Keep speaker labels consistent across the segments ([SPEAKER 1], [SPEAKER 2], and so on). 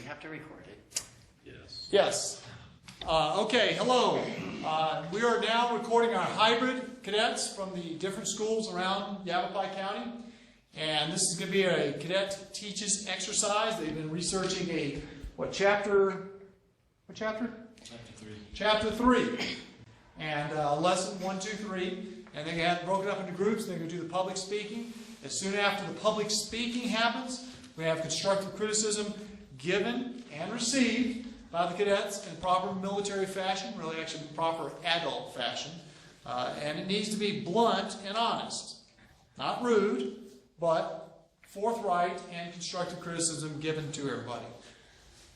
[SPEAKER 1] have to record it?
[SPEAKER 2] Yes.
[SPEAKER 3] Yes. Okay, hello. We are now recording our hybrid cadets from the different schools around Yavapai County. And this is going to be a cadet teaches exercise. They've been researching chapter? Chapter 3. Chapter 3. And lesson 1, 2, 3. And they have broken up into groups. They're going to do the public speaking. As soon after the public speaking happens, we have constructive criticism given and received by the cadets in proper military fashion, really actually proper adult fashion. And it needs to be blunt and honest. Not rude, but forthright and constructive criticism given to everybody.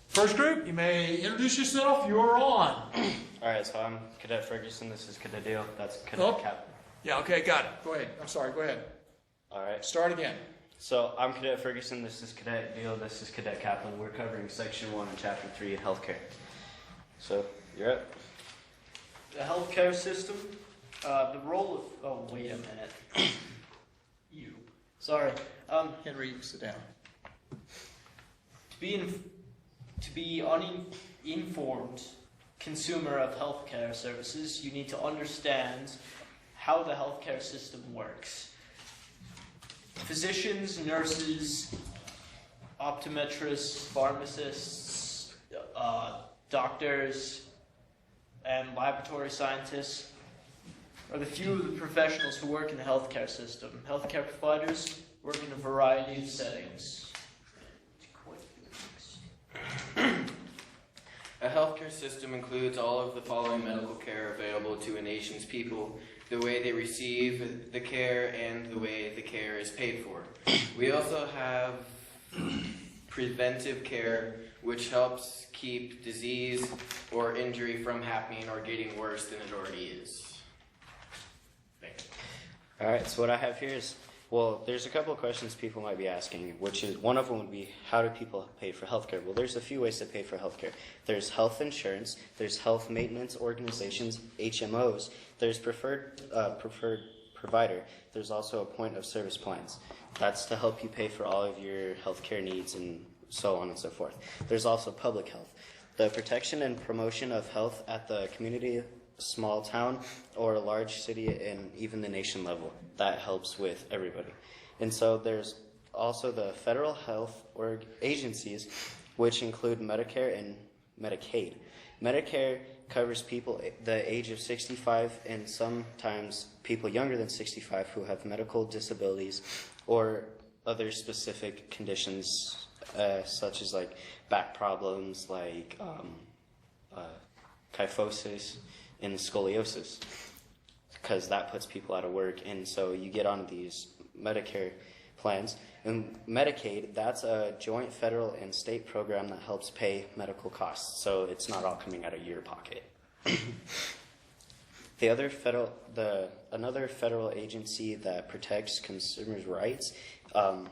[SPEAKER 3] First group, you may introduce yourself. You're on.
[SPEAKER 1] Alright, so I'm Cadet Ferguson. This is Cadet Dale. That's Cadet Captain.
[SPEAKER 3] Yeah, okay, got it. Go ahead. I'm sorry, go ahead.
[SPEAKER 1] Alright.
[SPEAKER 3] Start again.
[SPEAKER 1] So I'm Cadet Ferguson. This is Cadet Dale. This is Cadet Kaplan. We're covering Section 1 and Chapter 3 in healthcare. So, you're up.
[SPEAKER 4] The healthcare system, the role of... Oh, wait a minute. You. Sorry.
[SPEAKER 3] Henry, sit down.
[SPEAKER 4] To be uninformed consumer of healthcare services, you need to understand how the healthcare system works. Physicians, nurses, optometrists, pharmacists, doctors, and laboratory scientists are the few of the professionals who work in the healthcare system. Healthcare providers work in a variety of settings.
[SPEAKER 5] A healthcare system includes all of the following medical care available to a nation's people, the way they receive the care, and the way the care is paid for. We also have preventive care, which helps keep disease or injury from happening or getting worse than it already is. Thank you.
[SPEAKER 1] Alright, so what I have here is, there's a couple of questions people might be asking, which is, one of them would be, how do people pay for healthcare? Well, there's a few ways to pay for healthcare. There's health insurance, there's health maintenance organizations, HMOs, there's preferred provider, there's also a point of service plans. That's to help you pay for all of your healthcare needs and so on and so forth. There's also public health. The protection and promotion of health at the community, small town, or a large city, and even the nation level. That helps with everybody. And so there's also the federal health agencies, which include Medicare and Medicaid. Medicare covers people the age of 65 and sometimes people younger than 65 who have medical disabilities or other specific conditions such as like back problems like kyphosis and scoliosis, because that puts people out of work. And so you get on these Medicare plans. And Medicaid, that's a joint federal and state program that helps pay medical costs, so it's not all coming out of your pocket. Another federal agency that protects consumers' rights, I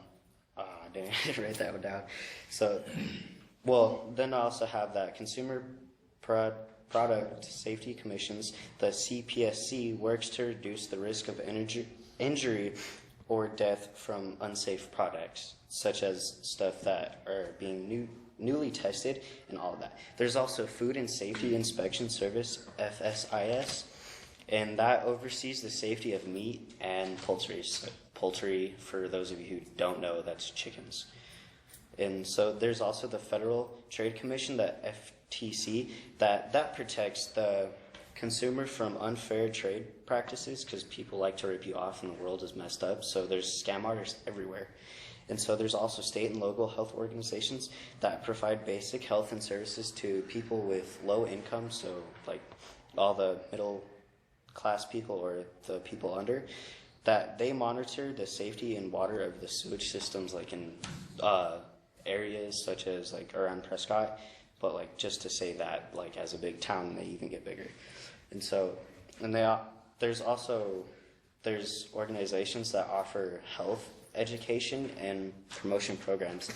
[SPEAKER 1] didn't write that one down. So, then I also have that Consumer Product Safety Commissions. The CPSC works to reduce the risk of injury or death from unsafe products, such as stuff that are being newly tested and all of that. There's also Food and Safety Inspection Service, FSIS, and that oversees the safety of meat and poultry. So poultry, for those of you who don't know, that's chickens. And so there's also the Federal Trade Commission, the FTC, that protects the consumer from unfair trade practices, because people like to rip you off and the world is messed up, so there's scam artists everywhere. And so there's also state and local health organizations that provide basic health and services to people with low income, so like all the middle class people or the people under, that they monitor the safety and water of the sewage systems, like in areas such as like around Prescott, but like just to say that, like as a big town, they even get bigger. And so, there's organizations that offer health education and promotion programs.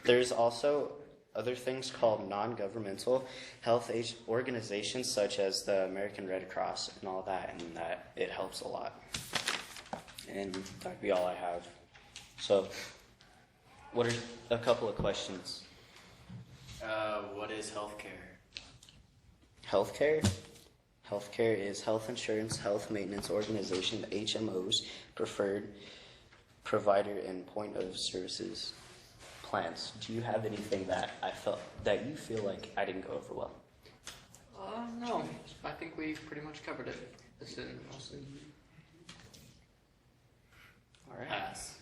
[SPEAKER 1] There's also other things called non-governmental health organizations, such as the American Red Cross and all that, and that it helps a lot. And that'd be all I have. So, what are a couple of questions?
[SPEAKER 5] What is healthcare?
[SPEAKER 1] Healthcare? Healthcare is health insurance, health maintenance organization, HMOs, preferred provider and point of services plans. Do you have anything that that you feel like I didn't go over well?
[SPEAKER 2] No, I think we pretty much covered it. This didn't mostly.
[SPEAKER 1] All right.
[SPEAKER 5] Pass.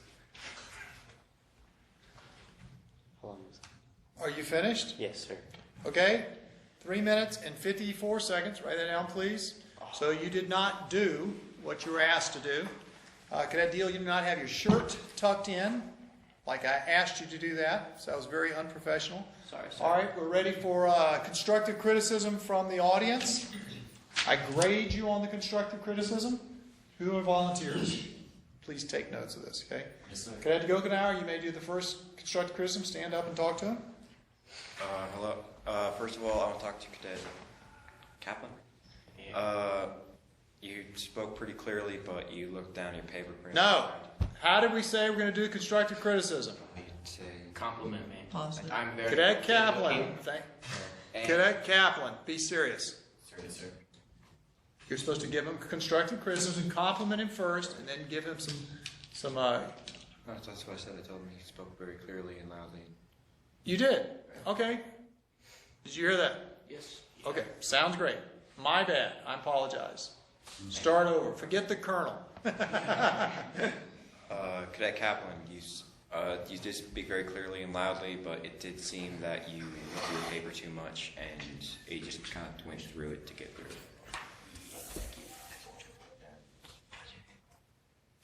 [SPEAKER 1] How long was that?
[SPEAKER 3] Are you finished?
[SPEAKER 1] Yes, sir.
[SPEAKER 3] Okay, 3 minutes and 54 seconds. Write that down, please. So you did not do what you were asked to do. Cadet Deal, you did not have your shirt tucked in, like I asked you to do that. So that was very unprofessional.
[SPEAKER 4] Sorry.
[SPEAKER 3] All right, we're ready for constructive criticism from the audience. I grade you on the constructive criticism. Who are volunteers? Please take notes of this, okay?
[SPEAKER 5] Yes, sir.
[SPEAKER 3] Cadet Gokenauer, you may do the first constructive criticism. Stand up and talk to him.
[SPEAKER 6] Hello. First of all, I want to talk to Cadet Kaplan.
[SPEAKER 5] Yeah.
[SPEAKER 6] You spoke pretty clearly, but you looked down your paper.
[SPEAKER 3] No. How did we say we're going to do constructive criticism?
[SPEAKER 6] You'd say,
[SPEAKER 5] Compliment me. I'm very.
[SPEAKER 3] Cadet Kaplan.
[SPEAKER 5] good-looking and-
[SPEAKER 3] Cadet Kaplan, be serious.
[SPEAKER 5] Sorry, sir.
[SPEAKER 3] You're supposed to give him constructive criticism, compliment him first, and then give him some.
[SPEAKER 6] that's what I said. I told him he spoke very clearly and loudly.
[SPEAKER 3] You did. Okay. Did you hear that?
[SPEAKER 4] Yes.
[SPEAKER 3] Okay. Sounds great. My bad. I apologize. Start over. Forget the colonel.
[SPEAKER 6] Cadet Kaplan, you did speak very clearly and loudly, but it did seem that you looked through the paper too much, and you just kind of went through it to get through it.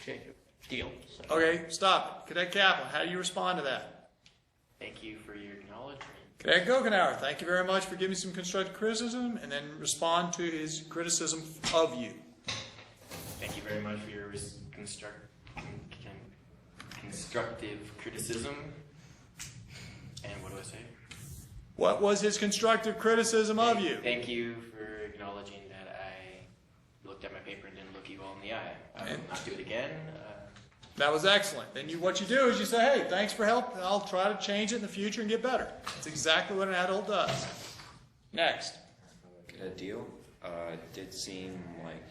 [SPEAKER 4] Okay. Deal. So,
[SPEAKER 3] Okay. Stop it. Cadet Kaplan, how do you respond to that?
[SPEAKER 5] Thank you for your acknowledgement.
[SPEAKER 3] Cadet Gokenauer, thank you very much for giving some constructive criticism, and then respond to his criticism of you.
[SPEAKER 5] Thank you very much for your constructive criticism. And what do I say?
[SPEAKER 3] What was his constructive criticism of you?
[SPEAKER 5] Thank you for acknowledging that I looked at my paper and didn't look you all in the eye. I will not do it again.
[SPEAKER 3] That was excellent. Then what you do is you say, hey, thanks for help. I'll try to change it in the future and get better. That's exactly what an adult does. Next.
[SPEAKER 6] Cadet Deal, it did seem like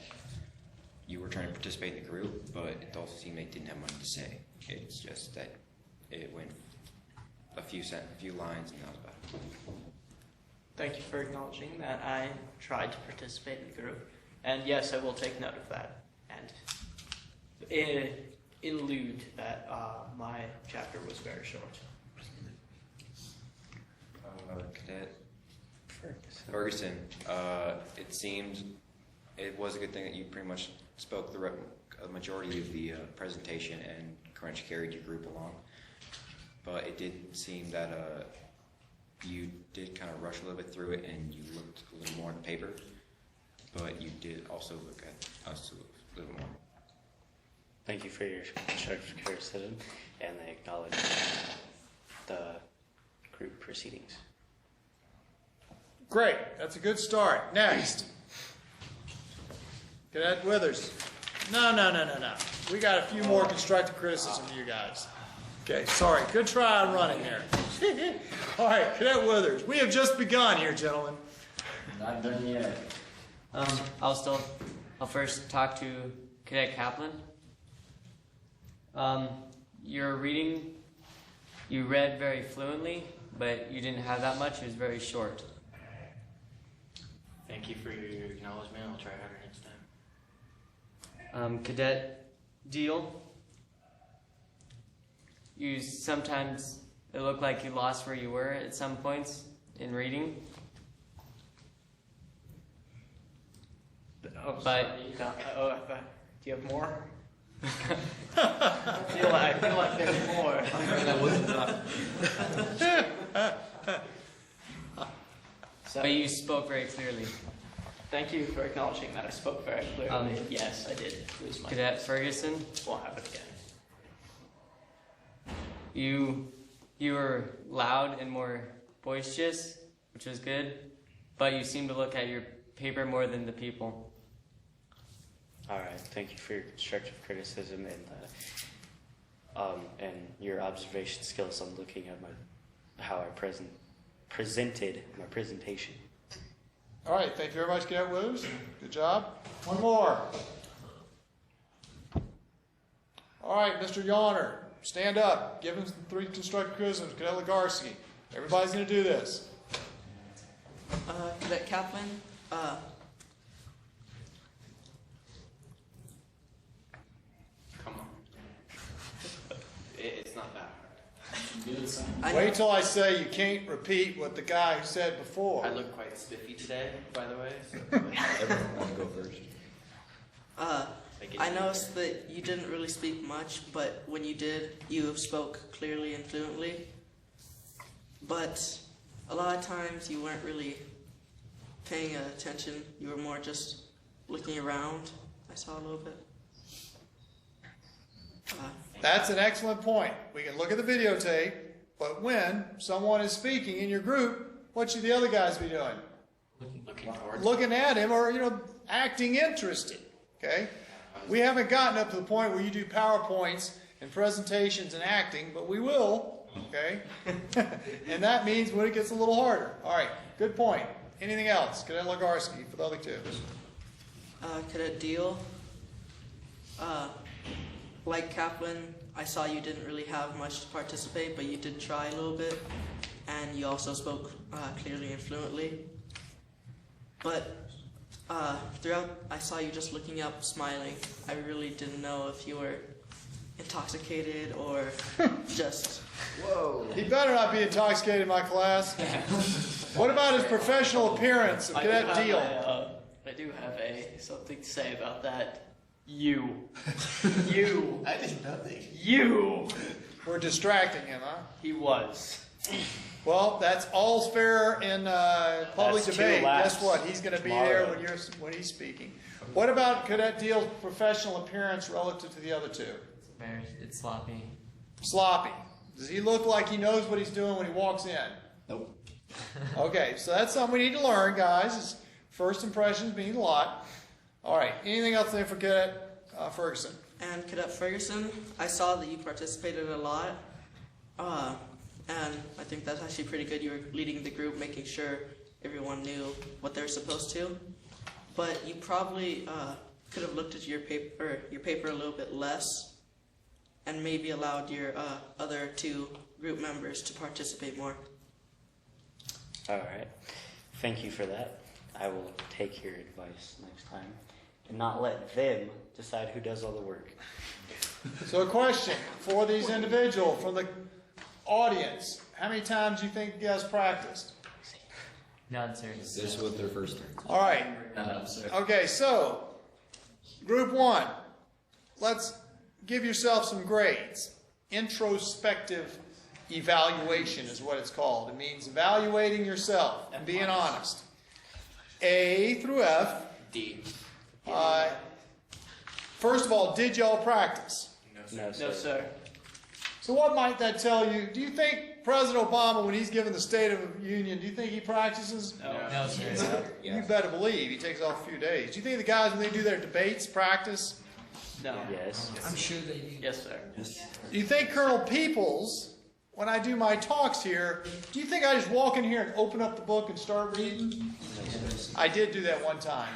[SPEAKER 6] you were trying to participate in the group, but it also seemed they didn't have much to say. It's just that it went a few lines and that was about it.
[SPEAKER 4] thank you for acknowledging that I tried to participate in the group. And yes, I will take note of that. And allude that my chapter was very short.
[SPEAKER 6] Cadet Ferguson, it seemed it was a good thing that you pretty much spoke the majority of the presentation and pretty much carried your group along. But it did seem that you did kind of rush a little bit through it and you looked a little more at the paper. But you did also look at us a little more.
[SPEAKER 1] Thank you for your constructive criticism and the acknowledgement the group proceedings.
[SPEAKER 3] Great. That's a good start. Next. Cadet Withers. No. We got a few more constructive criticism to you guys. Okay, sorry. Good try on running there. All right, Cadet Withers. We have just begun here, gentlemen.
[SPEAKER 2] Not done yet. I'll first talk to Cadet Kaplan. Your reading, you read very fluently, but you didn't have that much. It was very short.
[SPEAKER 5] Thank you for your acknowledgement. I'll try harder next time.
[SPEAKER 2] Cadet Deal, you sometimes, it looked like you lost where you were at some points in reading.
[SPEAKER 4] Oh,
[SPEAKER 2] But-
[SPEAKER 4] sorry. Do you have more? I feel like there's more.
[SPEAKER 2] But you spoke very clearly.
[SPEAKER 4] Thank you for acknowledging that I spoke very clearly. Yes, I did lose my
[SPEAKER 2] Cadet Ferguson,
[SPEAKER 4] Won't happen again.
[SPEAKER 2] you were loud and more boisterous, which was good, but you seemed to look at your paper more than the people.
[SPEAKER 1] All right. Thank you for your constructive criticism and your observation skills on looking at how I presented my presentation.
[SPEAKER 3] All right, thank you very much, Cadet Woos. Good job. One more. All right, Mr. Yawner, stand up. Give him some 3 constructive criticisms. Cadet Legarski. Everybody's going to do this.
[SPEAKER 7] Cadet Kaplan,
[SPEAKER 5] Come on. It's not that hard.
[SPEAKER 3] Wait till I say you can't repeat what the guy said before.
[SPEAKER 5] I look quite spiffy today, by the way. So
[SPEAKER 6] Everyone wants to go first.
[SPEAKER 7] I noticed that you didn't really speak much, but when you did, you spoke clearly and fluently. But a lot of times you weren't really paying attention. You were more just looking around. I saw a little bit.
[SPEAKER 3] That's an excellent point. We can look at the videotape, but when someone is speaking in your group, what should the other guys be doing?
[SPEAKER 5] looking towards.
[SPEAKER 3] Looking at him or, acting interested. Okay? We haven't gotten up to the point where you do PowerPoints and presentations and acting, but we will. Okay? And that means when it gets a little harder. All right. Good point. Anything else? Cadet Legarski for the other 2.
[SPEAKER 7] Cadet Deal, like Kaplan, I saw you didn't really have much to participate, but you did try a little bit, and you also spoke clearly and fluently. But throughout, I saw you just looking up, smiling. I really didn't know if you were intoxicated or just...
[SPEAKER 5] Whoa.
[SPEAKER 3] He better not be intoxicated in my class. What about his professional appearance of Cadet Deal?
[SPEAKER 4] I do have something to say about that. You. You.
[SPEAKER 8] I did nothing.
[SPEAKER 4] You.
[SPEAKER 3] We're distracting him, huh?
[SPEAKER 4] He was.
[SPEAKER 3] Well, that's all's fair in public
[SPEAKER 1] That's
[SPEAKER 3] debate.
[SPEAKER 1] 2 laps
[SPEAKER 3] Guess what? He's going to be
[SPEAKER 1] tomorrow.
[SPEAKER 3] there when he's speaking. What about Cadet Deal's professional appearance relative to the other 2?
[SPEAKER 2] It's sloppy.
[SPEAKER 3] Sloppy. Does he look like he knows what he's doing when he walks in?
[SPEAKER 8] Nope.
[SPEAKER 3] Okay, so that's something we need to learn, guys. Is first impressions mean a lot. All right. Anything else there for Cadet Ferguson?
[SPEAKER 7] And Cadet Ferguson, I saw that you participated a lot, and I think that's actually pretty good. You were leading the group, making sure everyone knew what they were supposed to. But you probably could have looked at your paper a little bit less, and maybe allowed your other 2 group members to participate more.
[SPEAKER 1] All right. Thank you for that. I will take your advice next time and not let them decide who does all the work.
[SPEAKER 3] So a question for these individuals from the audience. How many times do you think you guys practiced?
[SPEAKER 2] None, sir.
[SPEAKER 6] This was their first turn.
[SPEAKER 3] All right. Okay, so group 1, let's give yourself some grades. Introspective evaluation is what it's called. It means evaluating yourself and being honest. A through F.
[SPEAKER 5] D.
[SPEAKER 3] First of all, did y'all practice?
[SPEAKER 1] No,
[SPEAKER 4] No, sir.
[SPEAKER 3] So what might that tell you? Do you think President Obama, when he's given the State of the Union, do you think he practices?
[SPEAKER 2] No, sir.
[SPEAKER 3] You better believe he takes off a few days. Do you think the guys, when they do their debates, practice?
[SPEAKER 4] No.
[SPEAKER 1] Yes.
[SPEAKER 8] I'm sure they do.
[SPEAKER 4] Yes, sir.
[SPEAKER 3] Do you think Colonel Peoples, when I do my talks here, do you think I just walk in here and open up the book and start reading? I did do that one time.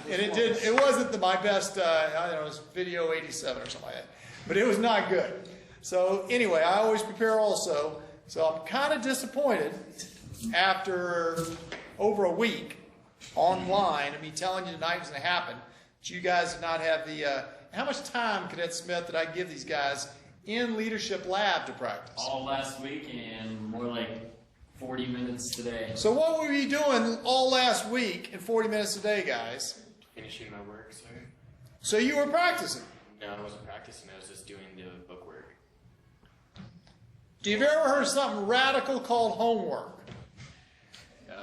[SPEAKER 3] And it wasn't my best, I don't know, it was video 87 or something like that. But it was not good. So anyway, I always prepare also. So I'm kind of disappointed after over a week online of me telling you tonight was going to happen, that you guys did not have the, how much time, Cadet Smith, did I give these guys in Leadership Lab to practice?
[SPEAKER 9] All last week and more like 40 minutes today.
[SPEAKER 3] So what were you doing all last week in 40 minutes a day, guys?
[SPEAKER 5] Finishing my work, sir.
[SPEAKER 3] So you were practicing.
[SPEAKER 5] No, I wasn't practicing. I was just doing the book work.
[SPEAKER 3] Do you ever heard of something radical called homework?
[SPEAKER 5] No.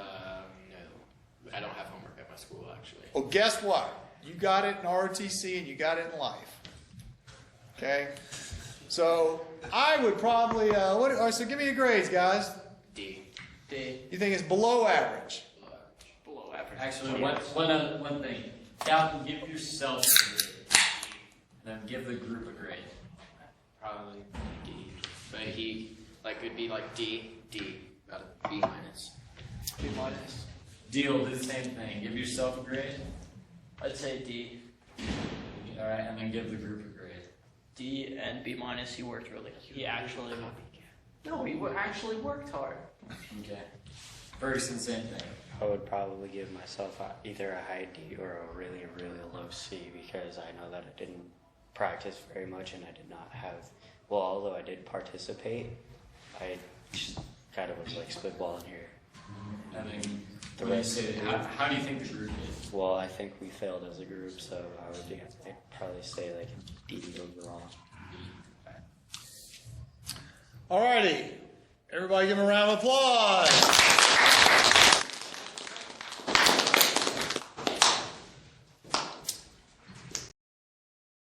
[SPEAKER 5] I don't have homework at my school, actually.
[SPEAKER 3] Well, guess what? You got it in ROTC and you got it in life. Okay? So I would probably, so give me your grades, guys.
[SPEAKER 5] D.
[SPEAKER 4] D.
[SPEAKER 3] You think it's below average?
[SPEAKER 4] Below average.
[SPEAKER 9] Actually, one thing. Captain, give yourself a grade. And then give the group a grade.
[SPEAKER 5] Probably D. But it'd be like D, D, about a B minus.
[SPEAKER 4] B minus.
[SPEAKER 9] Deal, do the same thing. Give yourself a grade.
[SPEAKER 4] I'd say D.
[SPEAKER 9] All right, and then give the group a grade.
[SPEAKER 4] D and B minus. He worked really. He actually. No, he actually worked hard.
[SPEAKER 9] Okay. Ferguson, same thing.
[SPEAKER 1] I would probably give myself either a high D or a really, really low C because I know that I didn't practice very much and I did not have, well, although I did participate, I just kind of was like spitballing here.
[SPEAKER 9] And then
[SPEAKER 1] The
[SPEAKER 9] what do you
[SPEAKER 1] rest
[SPEAKER 9] say,
[SPEAKER 1] of the
[SPEAKER 9] how do you think the group did?
[SPEAKER 1] Well, I think we failed as a group, so I'd probably say like D overall.
[SPEAKER 3] Alrighty. Everybody give him a round of applause.